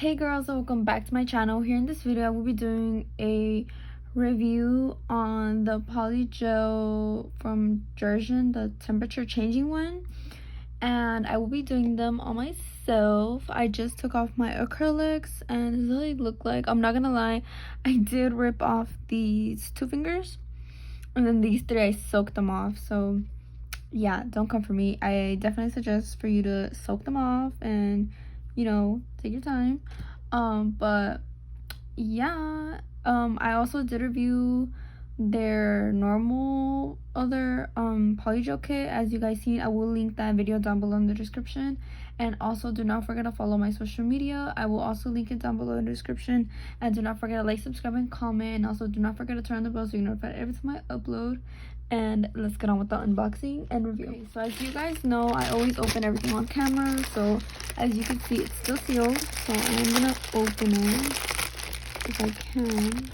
Hey girls, welcome back to my channel. Here in this video I will be doing a review on the Polygel from Gershion, the temperature changing one, and I will be doing them on myself. I just took off my acrylics and this is what they look like. I'm not gonna lie, I did rip off these two fingers and then these three I soaked them off, so yeah, don't come for me. I definitely suggest for you to soak them off and, you know, take your time. But yeah, I also did review their normal other polygel kit. As you guys seen, I will link that video down below in the description. And also do not forget to follow my social media. I will also link it down below in the description. And do not forget to like, subscribe, and comment. And also do not forget to turn on the bell so you're notified every time I upload. And let's get on with the unboxing and review. Okay, so as you guys know, I always open everything on camera. So as you can see, it's still sealed. So I'm gonna open it if I can.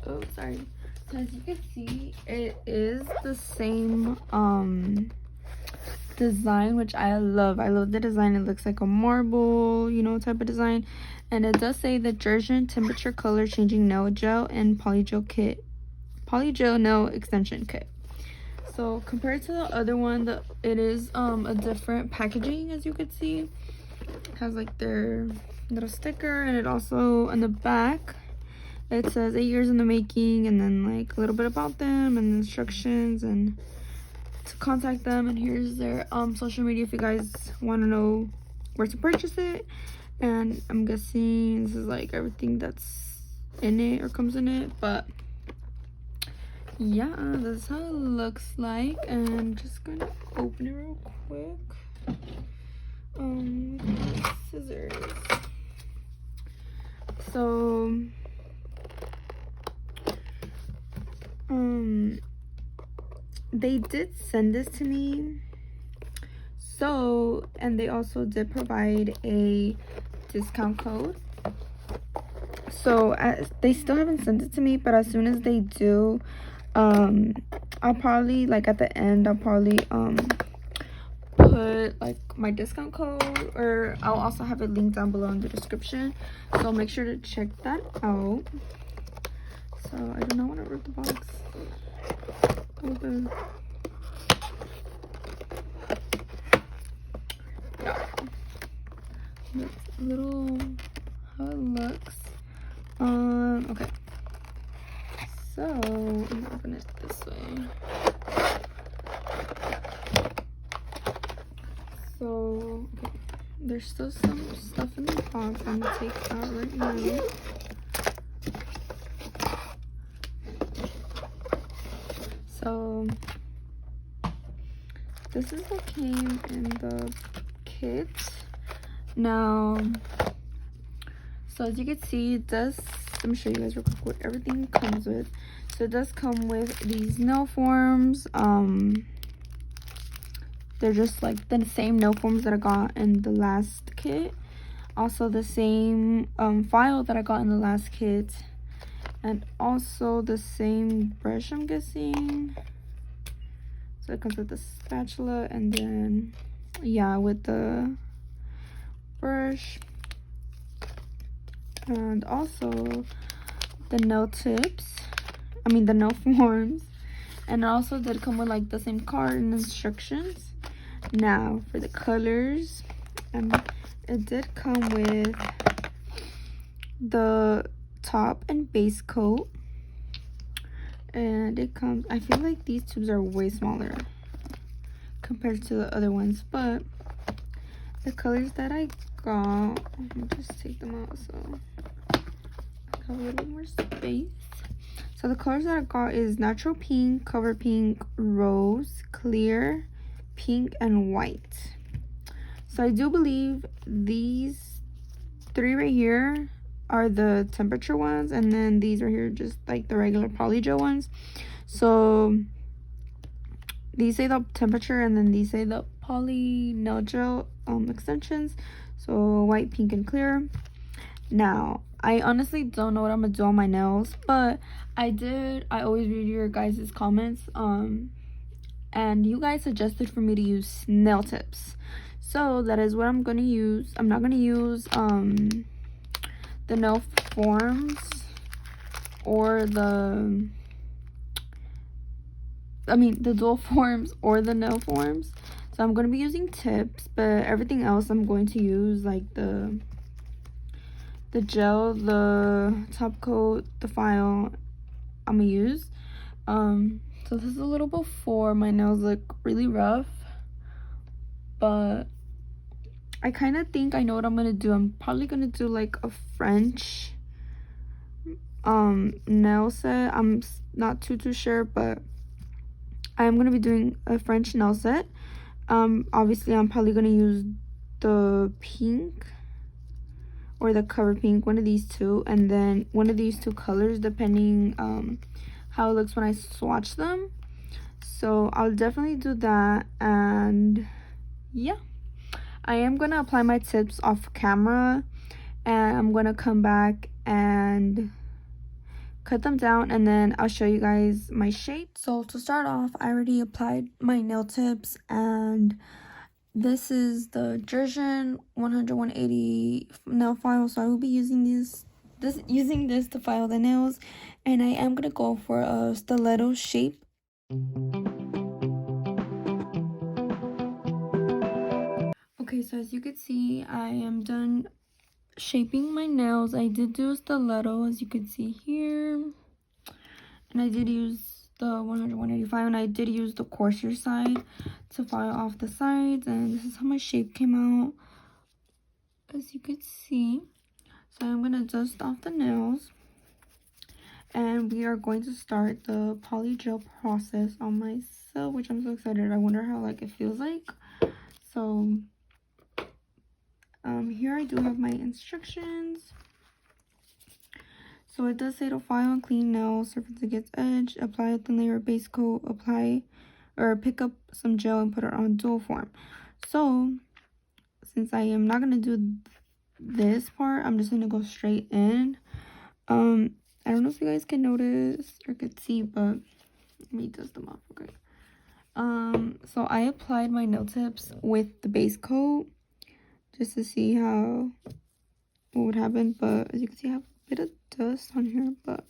Oh, sorry. So as you can see, it is the same design, which I love the design. It looks like a marble, you know, type of design, and it does say the Gershion temperature color changing nail gel and polygel nail extension kit. So compared to the other one, it is a different packaging. As you can see, it has like their little sticker, and it also on the back it says 8 years in the making, and then like a little bit about them and instructions and to contact them. And here's their social media if you guys want to know where to purchase it. And I'm guessing this is like everything that's in it or comes in it, but yeah, that's how it looks like. And I'm just gonna open it real quick with scissors. So they did send this to me, so, and they also did provide a discount code. So they still haven't sent it to me, but as soon as they do, I'll probably, like at the end, I'll probably put like my discount code, or I'll also have it linked down below in the description, so make sure to check that out. So I do not want to rip the box open. Yeah, that's a little how it looks. Okay, so I'm gonna open it this way. So okay, there's still some stuff in the box I'm gonna take out right now. So this is what came in the kit. Now, so as you can see, it does, let me show you guys real quick what everything comes with. So it does come with these nail forms. They're just like the same nail forms that I got in the last kit. Also the same file that I got in the last kit. And also the same brush, I'm guessing. So it comes with the spatula, and then yeah, with the brush, and also the nail tips, I mean the nail forms. And it also did come with like the same card and instructions. Now for the colors, it did come with the top and base coat, and it comes, I feel like these tubes are way smaller compared to the other ones, but the colors that I got, let me just take them out so I have a little more space. So the colors that I got is natural pink, cover pink, rose, clear, pink, and white. So I do believe these three right here are the temperature ones, and then these right here just like the regular polygel ones. So these say the temperature, and then these say the poly nail gel extensions. So white, pink, and clear. Now I honestly don't know what I'm gonna do on my nails, but I always read your guys' comments, and you guys suggested for me to use nail tips, so that is what I'm gonna use. I'm not gonna use the nail forms or the dual forms or the nail forms. So I'm going to be using tips, but everything else I'm going to use, like the gel, the top coat, the file, I'm gonna use. So this is a little before. My nails look really rough, but I kind of think I know what I'm gonna do. I'm probably gonna do like a French nail set. I'm not too sure, but I'm gonna be doing a French nail set. Obviously I'm probably gonna use the pink or the cover pink, one of these two, and then one of these two colors depending how it looks when I swatch them. So I'll definitely do that. And yeah, I am gonna apply my tips off camera, and I'm gonna come back and cut them down, and then I'll show you guys my shape. So to start off, I already applied my nail tips, and this is the Gershion 100-180 nail file. So I will be using this to file the nails, and I am gonna go for a stiletto shape. Okay, so as you can see, I am done shaping my nails. I did do a stiletto, as you can see here, and I did use the 100-185, and I did use the coarser side to file off the sides, and this is how my shape came out, as you could see. So I'm gonna dust off the nails, and we are going to start the polygel process on myself, which I'm so excited. I wonder how it feels like. So here I do have my instructions. So it does say to file and clean nails, surface against edge, apply a thin layer of base coat, apply or pick up some gel and put it on dual form. So since I am not going to do this part, I'm just going to go straight in. I don't know if you guys can notice or could see, but let me dust them off. Okay. So I applied my nail tips with the base coat just to see what would happen, but as you can see, I have a bit of dust on here, but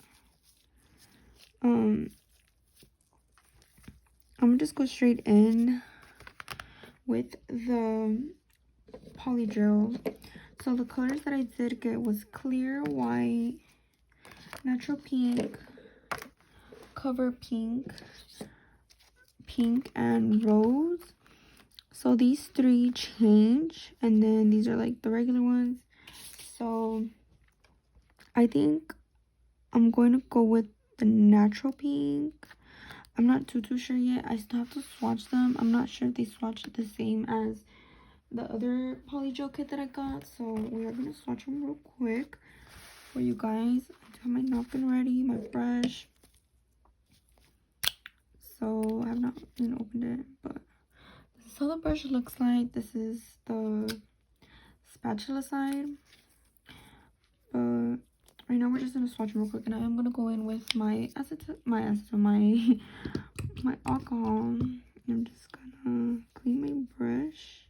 I'm gonna just go straight in with the polygel. So the colors that I did get was clear, white, natural pink, cover pink, pink, and rose. So these three change, and then these are like the regular ones. So I think I'm going to go with the natural pink. I'm not too sure yet. I still have to swatch them. I'm not sure if they swatched the same as the other polygel kit that I got. So we are going to swatch them real quick for you guys. I have my napkin ready, my brush. So I have not even opened it, but this is how the brush looks like. This is the spatula side. But right now we're just gonna swatch real quick, and I am gonna go in with my my alcohol. I'm just gonna clean my brush.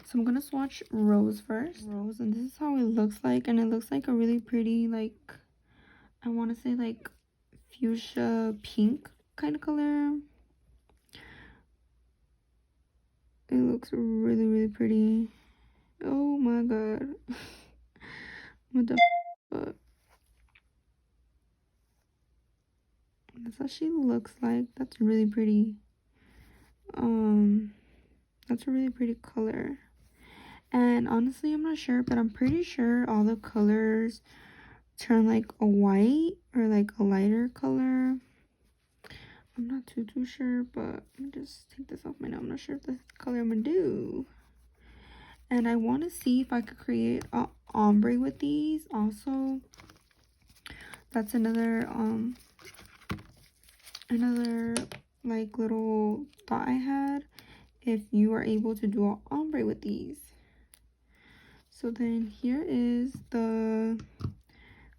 So I'm gonna swatch rose first. Rose, and this is how it looks like, and it looks like a really pretty, like, I want to say like fuchsia pink kind of color. It looks really pretty. Oh my god. What the fuck? That's how she looks like. That's really pretty. That's a really pretty color. And honestly, I'm not sure, but I'm pretty sure all the colors turn like a white or like a lighter color. I'm not too sure, but let me just take this off my nail. I'm not sure if this is the color I'm gonna do. And I want to see if I could create an ombre with these also. That's another like little thought I had, if you are able to do an ombre with these. So then here is the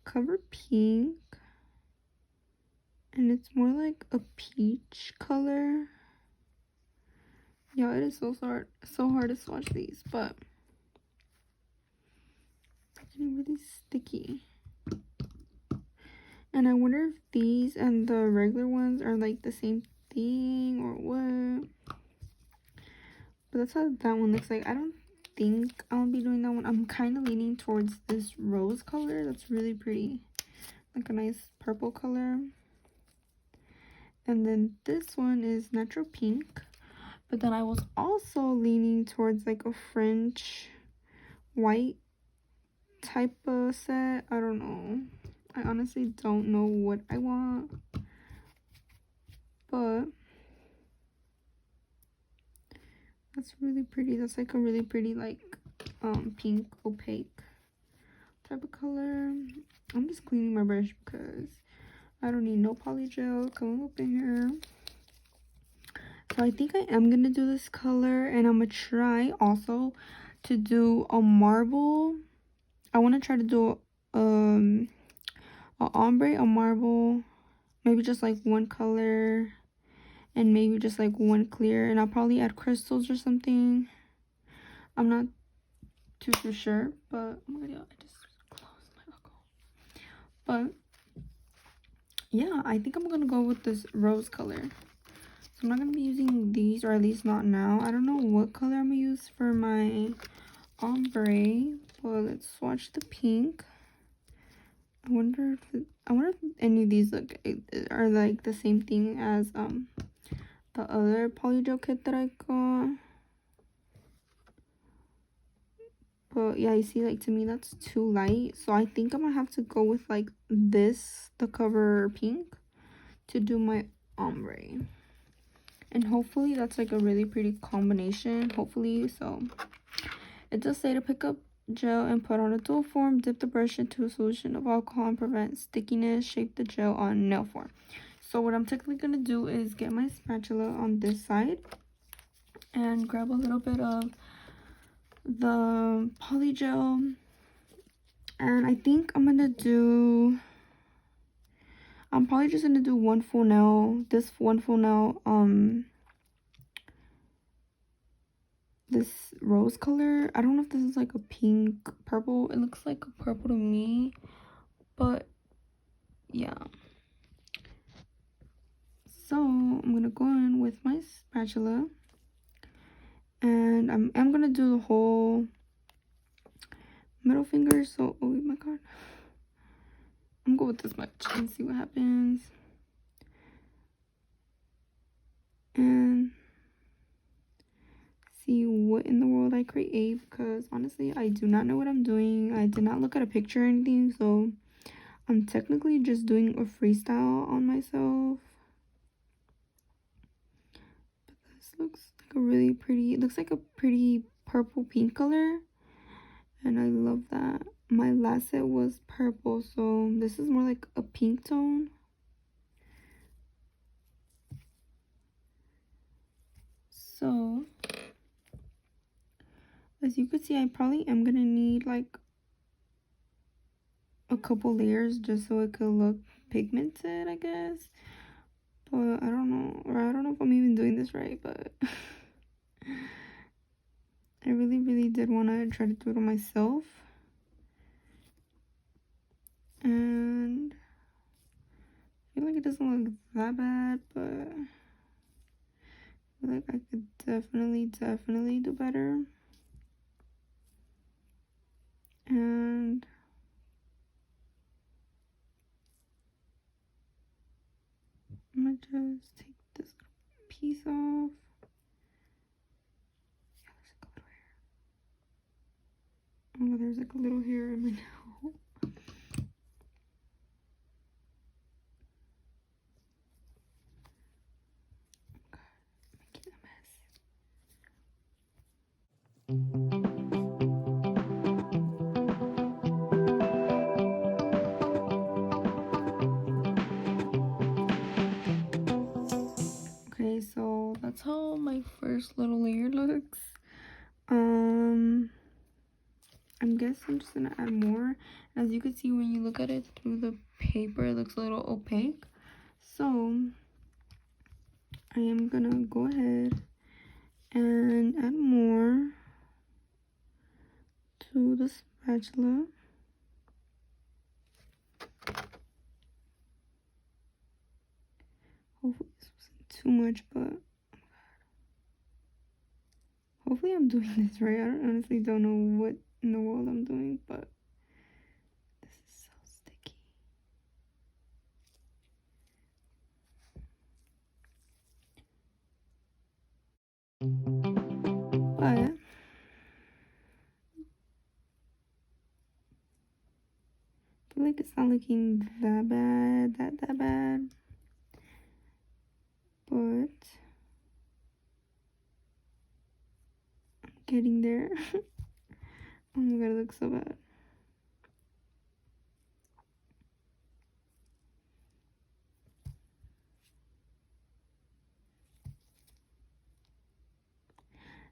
cover pink, and it's more like a peach color. Yeah, it is so hard to swatch these, but it's getting really sticky. And I wonder if these and the regular ones are like the same thing or what. But that's how that one looks like. I don't think I'll be doing that one. I'm kind of leaning towards this rose color. That's really pretty. Like a nice purple color. And then this one is natural pink. But then I was also leaning towards like a French white type of set. I don't know. I honestly don't know what I want. But that's really pretty. That's like a really pretty like pink opaque type of color. I'm just cleaning my brush because I don't need no polygel coming up in here. So I think I am gonna do this color, and I'm gonna try also to do a marble. I want to try to do a ombre, a marble, maybe just like one color and maybe just like one clear, and I'll probably add crystals or something. I'm not too sure, but oh my god, I just closed my alcohol. But yeah, I think I'm gonna go with this rose color. So I'm not gonna be using these, or at least not now. I don't know what color I'm gonna use for my ombre, but let's swatch the pink. I wonder if any of these are like the same thing as the other Polygel kit that I got. But yeah, you see, like, to me that's too light, so I think I'm gonna have to go with like this, the cover pink, to do my ombre. And hopefully that's like a really pretty combination, hopefully. So it does say to pick up gel and put on a dual form, dip the brush into a solution of alcohol and prevent stickiness, shape the gel on nail form. So what I'm technically gonna do is get my spatula on this side and grab a little bit of the polygel, and I think I'm probably just gonna do one full nail, this rose color. I don't know if this is like a pink purple. It looks like a purple to me, but yeah. So I'm gonna go in with my spatula, and I'm gonna do the whole middle finger. So oh my god, I'm going with this much and see what happens. And see what in the world I create, because honestly I do not know what I'm doing. I did not look at a picture or anything, so I'm technically just doing a freestyle on myself. But this looks like a really pretty, it looks like a pretty purple pink color, and I love that. My last set was purple, so this is more like a pink tone. So as you can see, I probably am gonna need like a couple layers just so it could look pigmented, I guess. But I don't know, or I don't know if I'm even doing this right, but I really did want to try to do it on myself. And I feel like it doesn't look that bad, but I feel like I could definitely do better. And I'm gonna just take this piece off. Yeah, there's like a little hair. Oh, there's like a little hair in my nail. Making a mess. Okay, so that's how my first little layer looks. I'm guess I'm just gonna add more. As you can see, when you look at it through the paper, it looks a little opaque. So I am gonna go ahead and add more to the spatula. Hopefully this wasn't too much, but hopefully I'm doing this right. I honestly don't know what in the world I'm doing, but this is so sticky. But I feel like it's not looking that bad, that bad. But I'm getting there. Oh my god, it looks so bad.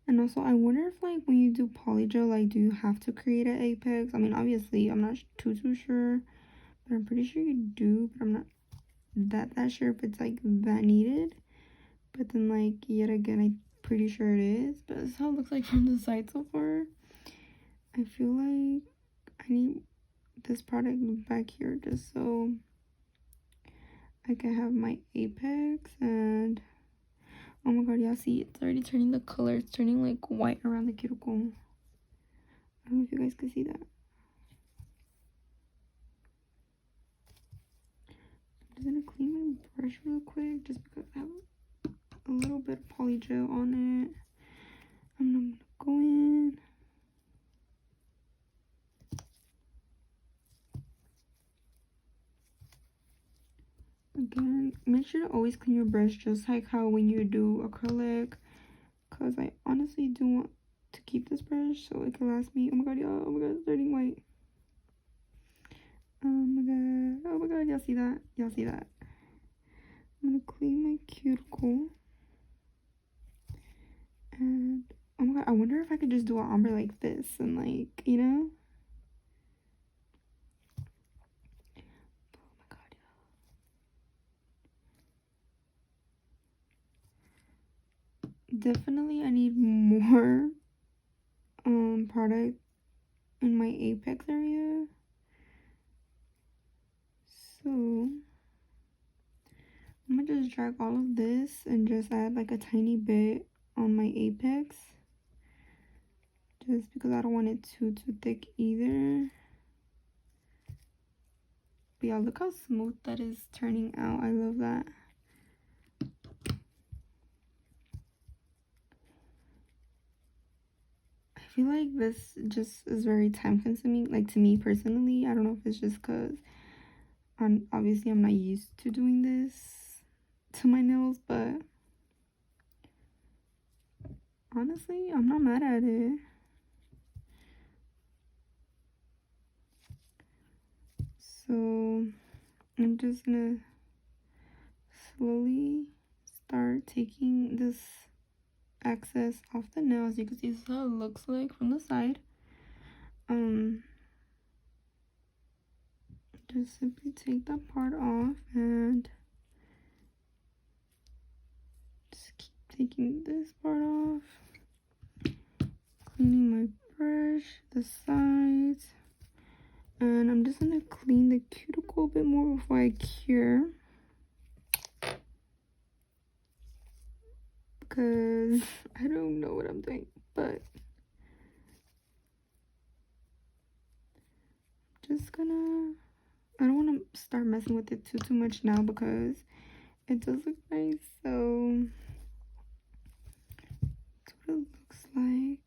And also, I wonder if, like, when you do polygel, like, do you have to create an apex? I mean, obviously, I'm not too sure, but I'm pretty sure you do, but I'm not that sure if it's, like, that needed. But then, like, yet again, I'm pretty sure it is. But this is how it looks like from the side so far. I feel like I need this product back here just so I can have my apex. And oh my god, y'all see it's already turning the color. It's turning like white around the cuticle. I don't know if you guys can see that. I'm just gonna clean my brush real quick just because I have a little bit of polygel on it. I'm gonna go in. Again, make sure to always clean your brush just like how when you do acrylic, because I honestly do want to keep this brush so it can last me. Oh my god, y'all. Oh my god, it's turning white. Oh my god. Oh my god, y'all see that? Y'all see that? I'm gonna clean my cuticle. And oh my god, I wonder if I could just do an ombre like this and, like, you know? Oh my god, yeah. Definitely I need more product in my apex area. So I'm gonna just drag all of this and just add like a tiny bit on my apex. Just because I don't want it too thick either. But yeah, look how smooth that is turning out. I love that. I feel like this just is very time consuming, like to me personally. I don't know if it's just because obviously I'm not used to doing this to my nails, but honestly I'm not mad at it. So I'm just gonna slowly start taking this excess off the nail. As you can see, this is how it looks like from the side. Just simply take that part off and just keep taking this part off. Cleaning my brush, the sides, and I'm just gonna clean the cuticle a bit more before I cure, because I don't know what I'm doing, but just gonna, I don't want to start messing with it too much now because it does look nice. So that's what it looks like.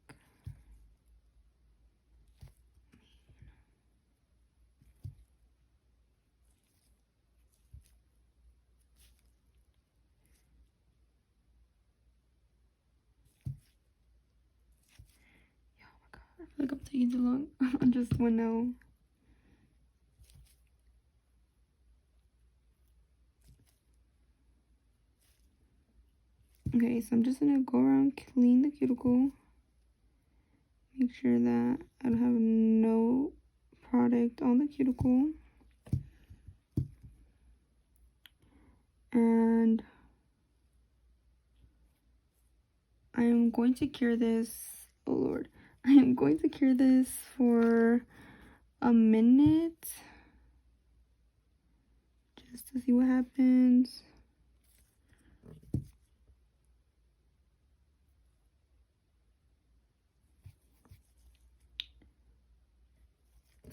Yeah, oh my god, I feel like I'm taking too long on just one nail. Okay, so I'm just gonna go around, clean the cuticle, make sure that I don't have no product on the cuticle. And I am going to cure this, oh lord, I am going to cure this for a minute just to see what happens.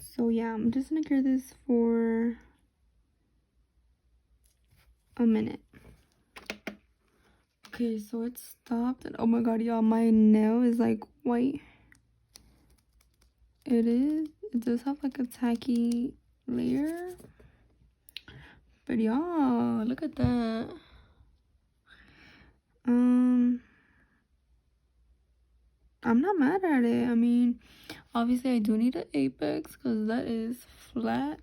So yeah, I'm just gonna cure this for a minute. Okay, so it stopped, and oh my god, y'all, my nail is like white. It does have like a tacky layer, but y'all, look at that. I'm not mad at it. I mean, obviously I do need an apex because that is flat.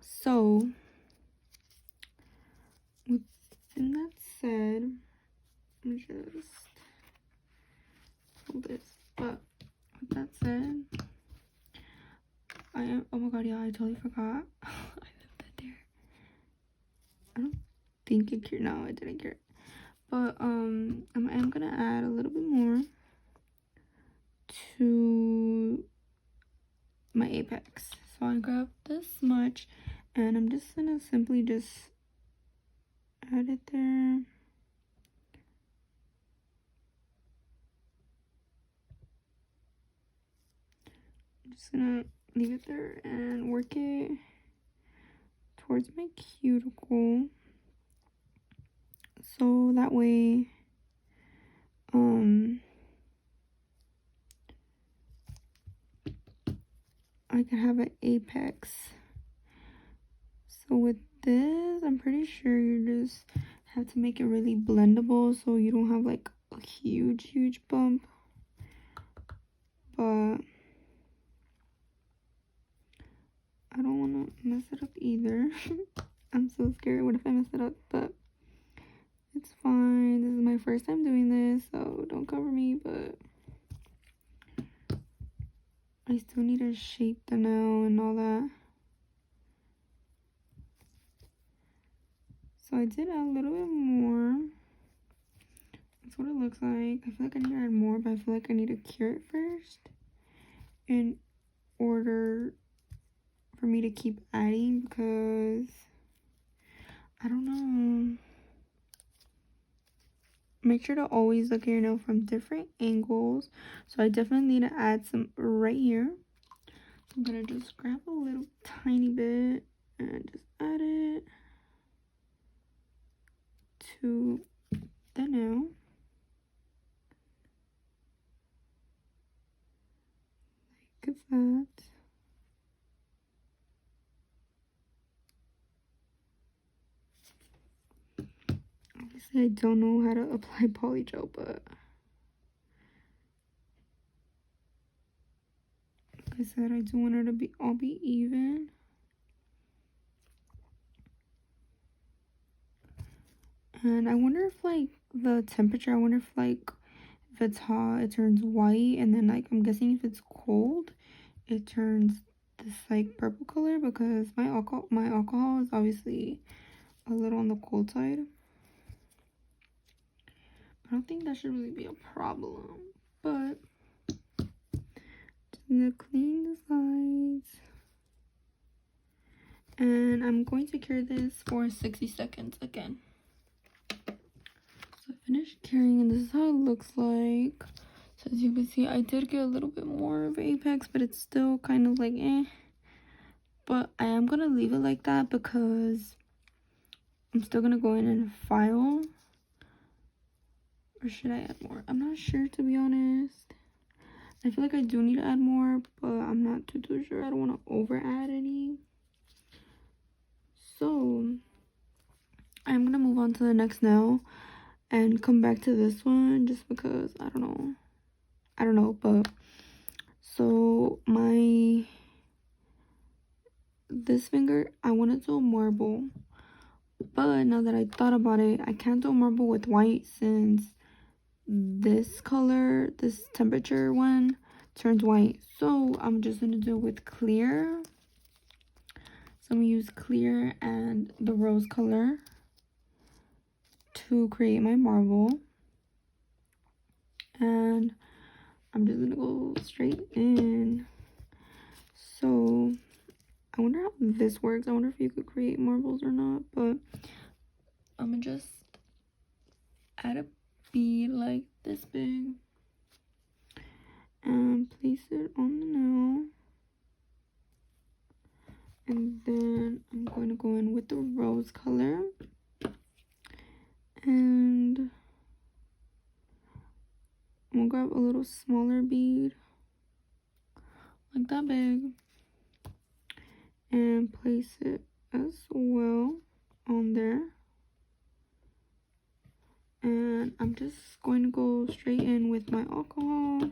So within that said, let me just hold this. But with that said, I am, oh my god, yeah, I totally forgot. I left that there. I don't think it cured. No, I didn't cure it. But I am gonna add a little bit more to my apex. So I grabbed this much, and I'm just gonna simply just add it there. I'm just gonna leave it there and work it towards my cuticle, so that way I can have an apex. So with this, I'm pretty sure you just have to make it really blendable so you don't have like a huge bump. But I don't want to mess it up either. I'm so scared. What if I mess it up? But it's fine. This is my first time doing this, so don't cover me. But I still need to shape the nail and all that. So I did add a little bit more. That's what it looks like. I feel like I need to add more, but I feel like I need to cure it first in order for me to keep adding, because I don't know. Make sure to always look at your nail from different angles. So I definitely need to add some right here. So I'm gonna just grab a little tiny bit and just add it to the nail. Like that. Obviously I don't know how to apply polygel, but like I said, I do want it to be all be even. And I wonder if like the temperature, I wonder if like if it's hot it turns white, and then like I'm guessing if it's cold it turns this like purple color, because my alcohol is obviously a little on the cold side. I don't think that should really be a problem, but just gonna clean the sides. And I'm going to cure this for 60 seconds again. So I finished curing, and this is how it looks like. So as you can see, I did get a little bit more of apex, but it's still kind of like eh. But I am gonna leave it like that because I'm still gonna go in and file. Or should I add more? I'm not sure, to be honest. I feel like I do need to add more, but I'm not too sure. I don't want to over add any. So I'm gonna move on to the next nail and come back to this one just because I don't know. But so this finger, I want to do a marble, but now that I thought about it, I can't do a marble with white since this color, this temperature one, turns white. So I'm just gonna do it with clear. So I'm gonna use clear and the rose color to create my marble. And I'm just gonna go straight in. So I wonder how this works. I wonder if you could create marbles or not, but I'm gonna just add a bead like this big and place it on the nail. And then I'm going to go in with the rose color. And I'm gonna grab a little smaller bead, like that big, and place it as well on there. And I'm just going to go straight in with my alcohol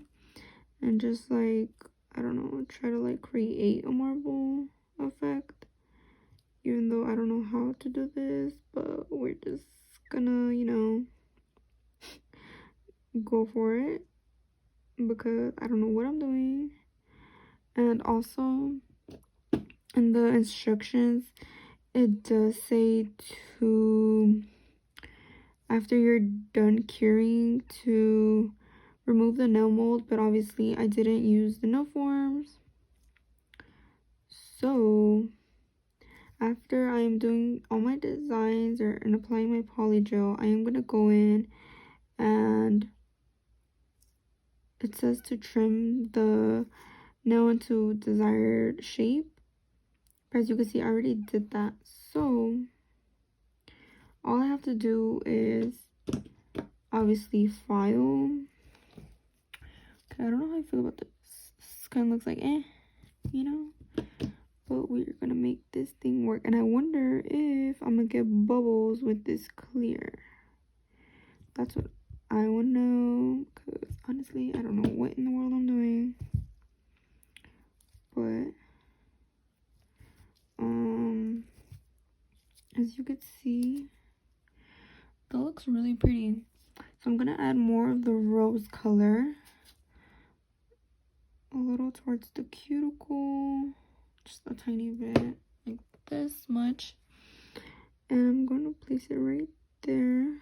and just like, I don't know, try to like create a marble effect. Even though I don't know how to do this, but we're just gonna, you know, go for it because I don't know what I'm doing. And also in the instructions it does say to, after you're done curing, to remove the nail mold, but obviously I didn't use the nail forms. So after I am doing all my designs and applying my polygel, I am gonna go in, and it says to trim the nail into desired shape. But as you can see, I already did that. So all I have to do is obviously file. Okay, I don't know how I feel about this. This kind of looks like you know. But we're gonna make this thing work. And I wonder if I'm gonna get bubbles with this clear. That's what I wanna know. Because honestly, I don't know what in the world I'm doing. But as you can see, that looks really pretty. So I'm gonna add more of the rose color, a little towards the cuticle, just a tiny bit, like this much. And I'm gonna place it right there.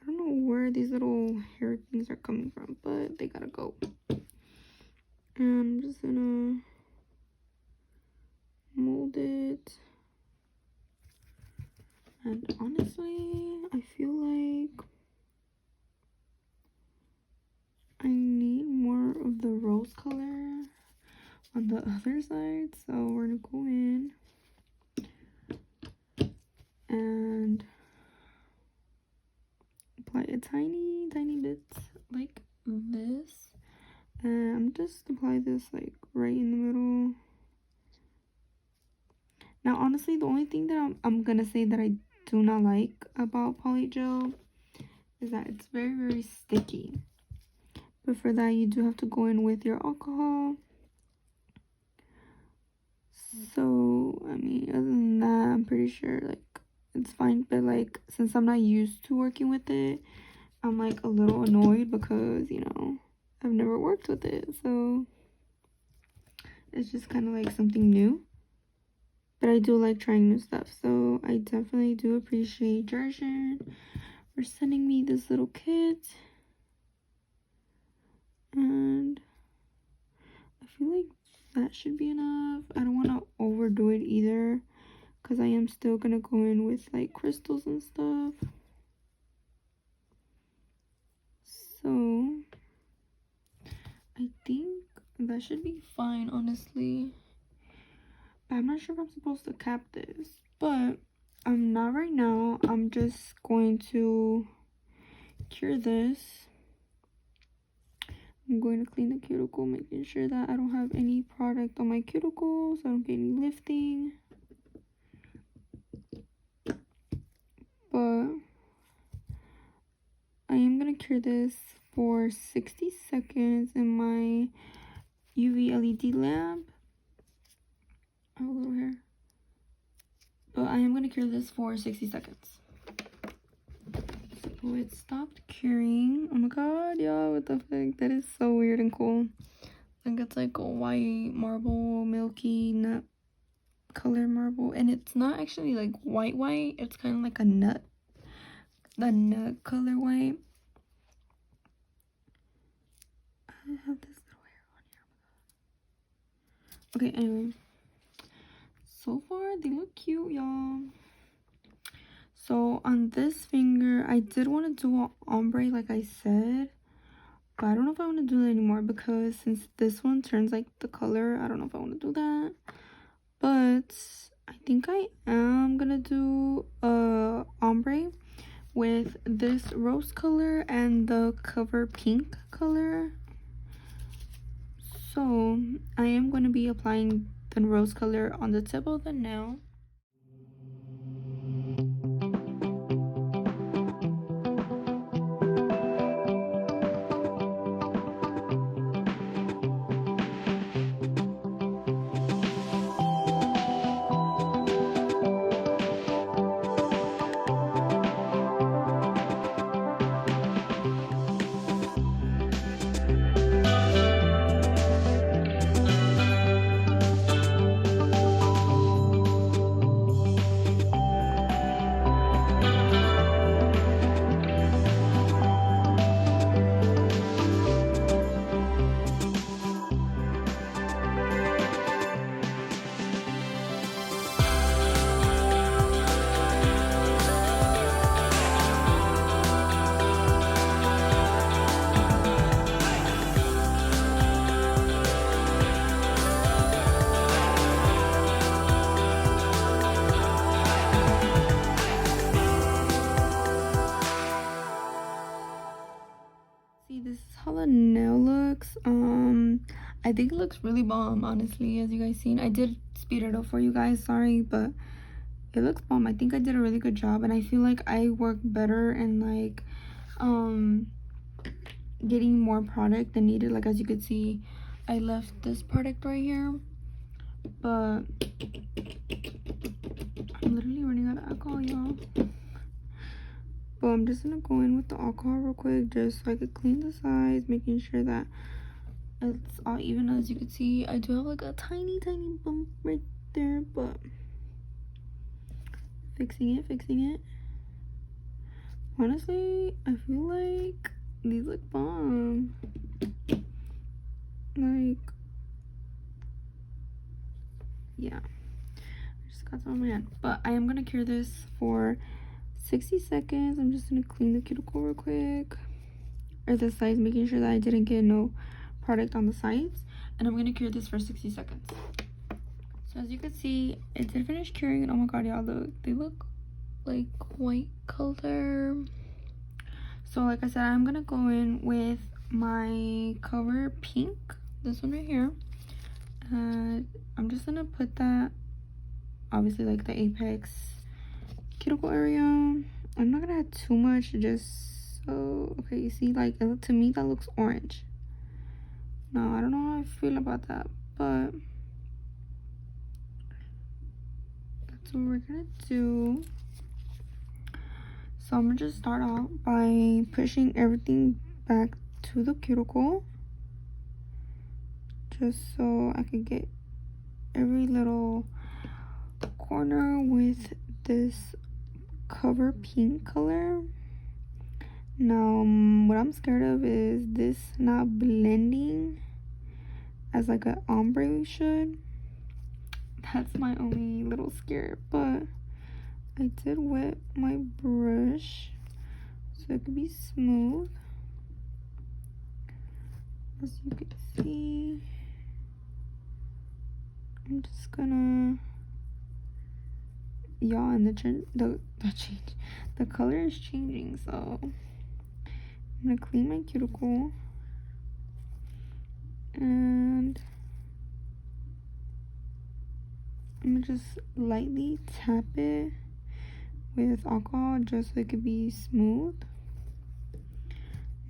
I don't know where these little hair things are coming from, but they gotta go. And I'm just gonna mold it. And honestly, I feel like I need more of the rose color on the other side. So we're gonna go in and apply a tiny bit like this. And I'm just apply this like right in the middle. Now honestly, the only thing that I'm gonna say that I do not like about polygel is that it's very sticky. But for that, you do have to go in with your alcohol. So I mean, other than that, I'm pretty sure like it's fine. But like, since I'm not used to working with it, I'm like a little annoyed because, you know, I've never worked with it, so it's just kind of like something new. But I do like trying new stuff, so I definitely do appreciate Gershion for sending me this little kit. And I feel like that should be enough. I don't want to overdo it either, because I am still gonna go in with like crystals and stuff. So I think that should be fine, honestly. But I'm not sure if I'm supposed to cap this, but I'm not right now. I'm just going to cure this. I'm going to clean the cuticle, making sure that I don't have any product on my cuticle, so I don't get any lifting. But I am going to cure this for 60 seconds in my UV LED lamp. I have a little hair. But I am going to cure this for 60 seconds. Oh, it stopped curing. Oh my god, y'all, what the fuck? That is so weird and cool. Like, it's like a white marble, milky nut color marble. And it's not actually like white. It's kind of like a nut. The nut color white. I have this little hair on here. Okay, anyway. So far, they look cute, y'all. So on this finger, I did want to do an ombre like I said, but I don't know if I want to do that anymore because since this one turns like the color, I don't know if I want to do that. But I think I am gonna do a ombre with this rose color and the cover pink color. So I am going to be applying the rose color on the tip of the nail. This is how the nail looks. I think it looks really bomb, honestly. As you guys seen, I did speed it up for you guys, sorry, but it looks bomb. I think I did a really good job, and I feel like I work better and like getting more product than needed. Like, as you could see, I left this product right here, but I'm literally running out of alcohol, y'all. But I'm just gonna go in with the alcohol real quick, just so I could clean the sides, making sure that it's all even. As you can see, I do have like a tiny bump right there, but fixing it. Honestly, I feel like these look bomb. Like, yeah, I just got some on my hand, but I am gonna cure this for 60 seconds. I'm just gonna clean the cuticle real quick, or the sides, making sure that I didn't get no product on the sides, and I'm gonna cure this for 60 seconds. So as you can see, it did finish curing, and oh my god, y'all, look, they look like white color. So like I said, I'm gonna go in with my cover pink, this one right here, and I'm just gonna put that obviously like the apex cuticle area. I'm not gonna add too much, just so, okay, you see, like, to me that looks orange. Now I don't know how I feel about that, but that's what we're gonna do. So I'm gonna just start out by pushing everything back to the cuticle, just so I could get every little corner with this cover pink color. Now what I'm scared of is this not blending as like an ombre should. That's my only little scare, but I did wet my brush so it could be smooth. As you can see, I'm just gonna, y'all, and the color is changing, so I'm gonna clean my cuticle and I'm gonna just lightly tap it with alcohol just so it could be smooth.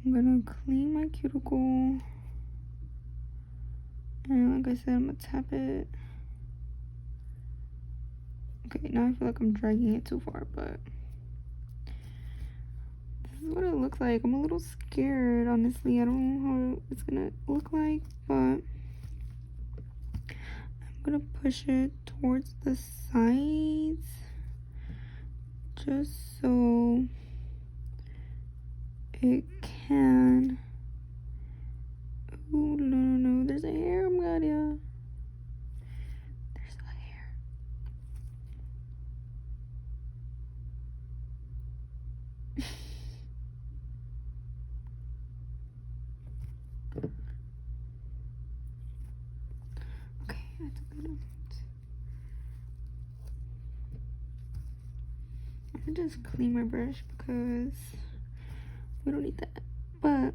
I'm gonna clean my cuticle, and like I said, I'm gonna tap it. Okay, now I feel like I'm dragging it too far, but this this is what it looks like. I'm a little scared, honestly. I don't know how it's gonna look like, but I'm gonna push it towards the sides just so it can. Oh no, there's a hair. Oh my god, yeah. There's a hair. Okay, I took it out. I'm gonna just clean my brush because we don't need that. But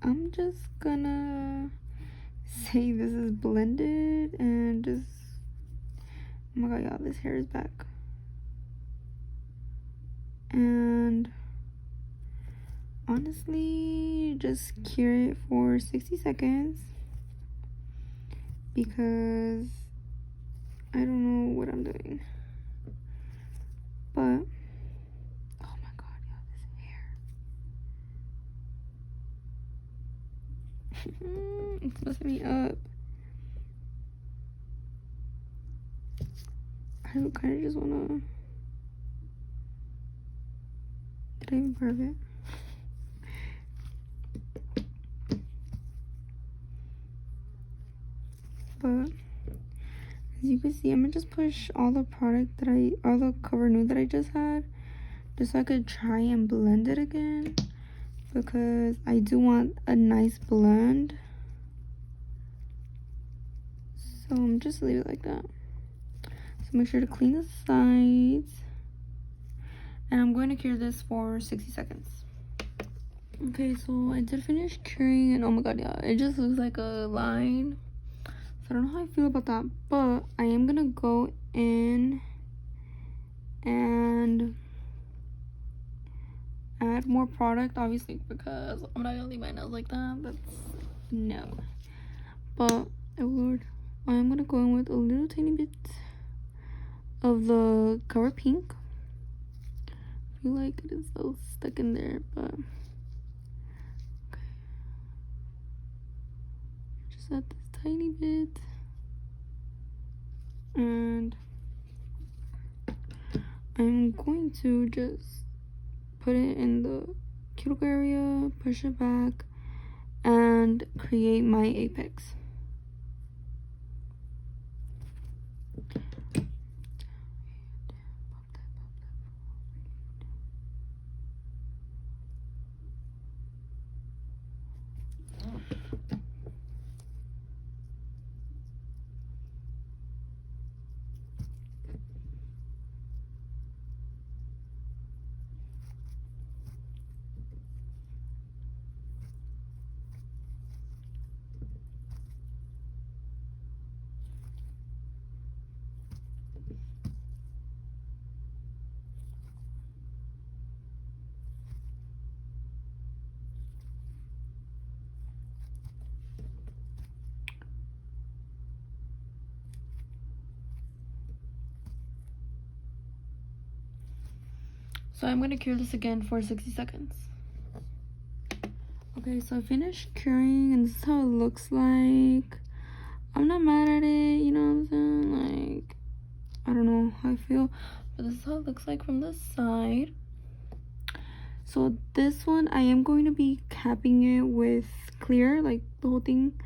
I'm just gonna say this is blended and just, oh my god, y'all, this hair is back. And honestly, just cure it for 60 seconds because I don't know what I'm doing. But oh my god, y'all, this hair. It's messing me up. I kind of just wanna. Did I even carve it? But as you can see, I'm gonna just push all the product that all the Cover Nude that I just had, just so I could try and blend it again, because I do want a nice blend. So I'm just leave it like that. So make sure to clean the sides, and I'm going to cure this for 60 seconds. Okay, so I did finish curing, and oh my god, yeah, it just looks like a line. So I don't know how I feel about that, but I am gonna go in and add more product, obviously, because I'm not gonna leave my nails like that. That's no. But oh lord, I'm gonna go in with a little tiny bit of the Cover Pink. I feel like it is so stuck in there, but okay. Just add this tiny bit, and I'm going to just put it in the cuticle area, push it back, and create my apex. So I'm gonna cure this again for 60 seconds. Okay, so I finished curing, and this is how it looks like. I'm not mad at it, you know what I'm saying? Like, I don't know how I feel, but this is how it looks like from the side. So this one, I am going to be capping it with clear, like the whole thing.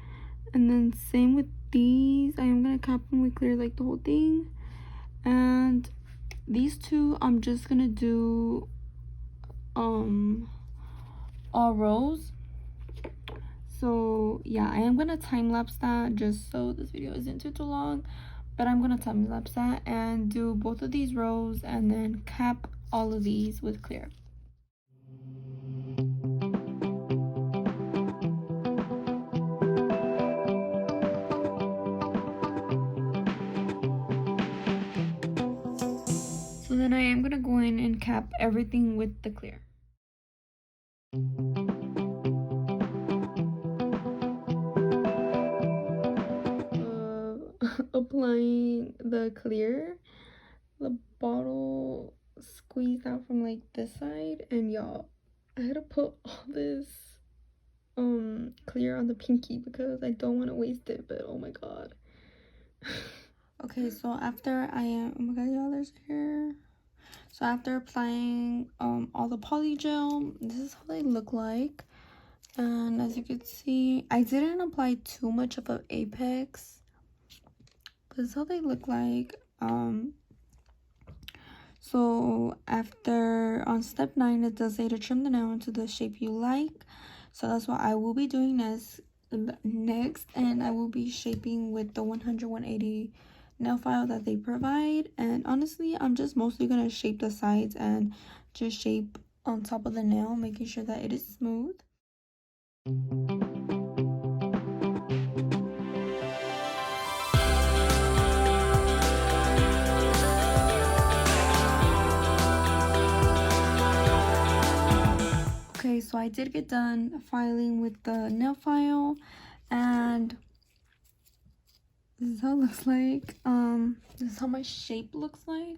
And then same with these, I am gonna cap them with clear, like the whole thing. And these two, I'm just gonna do all rows. So yeah, I am gonna time lapse that just so this video isn't too long, but I'm gonna time lapse that and do both of these rows and then cap all of these with clear. So then I am gonna go in and cap everything with the clear. Applying the clear, the bottle squeezed out from like this side, and y'all, I had to put all this clear on the pinky because I don't want to waste it, but oh my god. Okay, so after oh my god, y'all, there's hair. So after applying all the polygel, this is how they look like. And as you can see, I didn't apply too much of an apex, but this is how they look like. So after on step 9, it does say to trim the nail into the shape you like. So that's what I will be doing next, and I will be shaping with the 100-180 nail file that they provide. And honestly, I'm just mostly gonna shape the sides and just shape on top of the nail, making sure that it is smooth. Okay, so I did get done filing with the nail file, and this is how it looks like. This is how my shape looks like,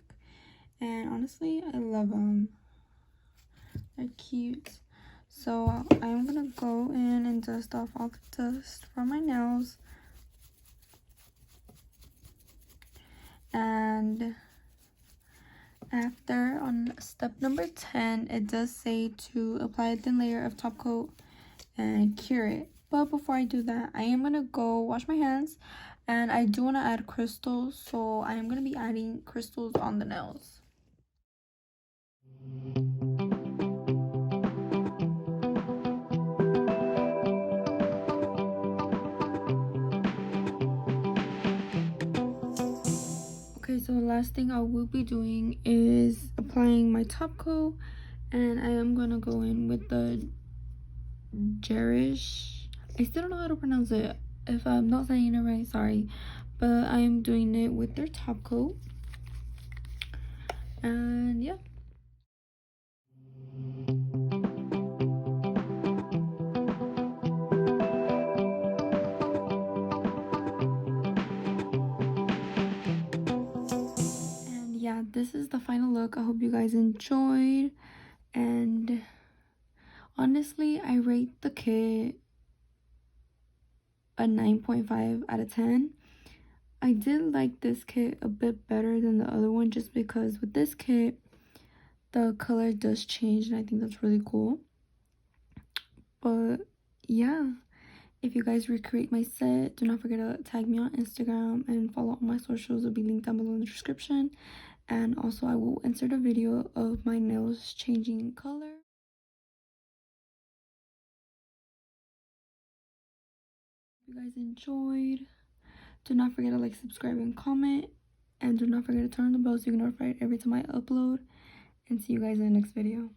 and honestly, I love them. They're cute. So I'm gonna go in and dust off all the dust from my nails, and after on step number 10, it does say to apply a thin layer of top coat and cure it. But before I do that, I am gonna go wash my hands, and I do want to add crystals, so I am gonna be adding crystals on the nails. Okay, so the last thing I will be doing is applying my top coat, and I am gonna go in with the Gershion. I still don't know how to pronounce it. If I'm not saying it right, sorry, but I am doing it with their top coat, and yeah. And yeah, this is the final look. I hope you guys enjoyed, and honestly, I rate the kit a 9.5 out of 10. I did like this kit a bit better than the other one, just because with this kit the color does change, and I think that's really cool. But yeah, if you guys recreate my set, do not forget to tag me on Instagram, and follow all my socials will be linked down below in the description. And also I will insert a video of my nails changing color. If you guys enjoyed, do not forget to like, subscribe, and comment, and do not forget to turn on the bell so you can get notified every time I upload. And see you guys in the next video.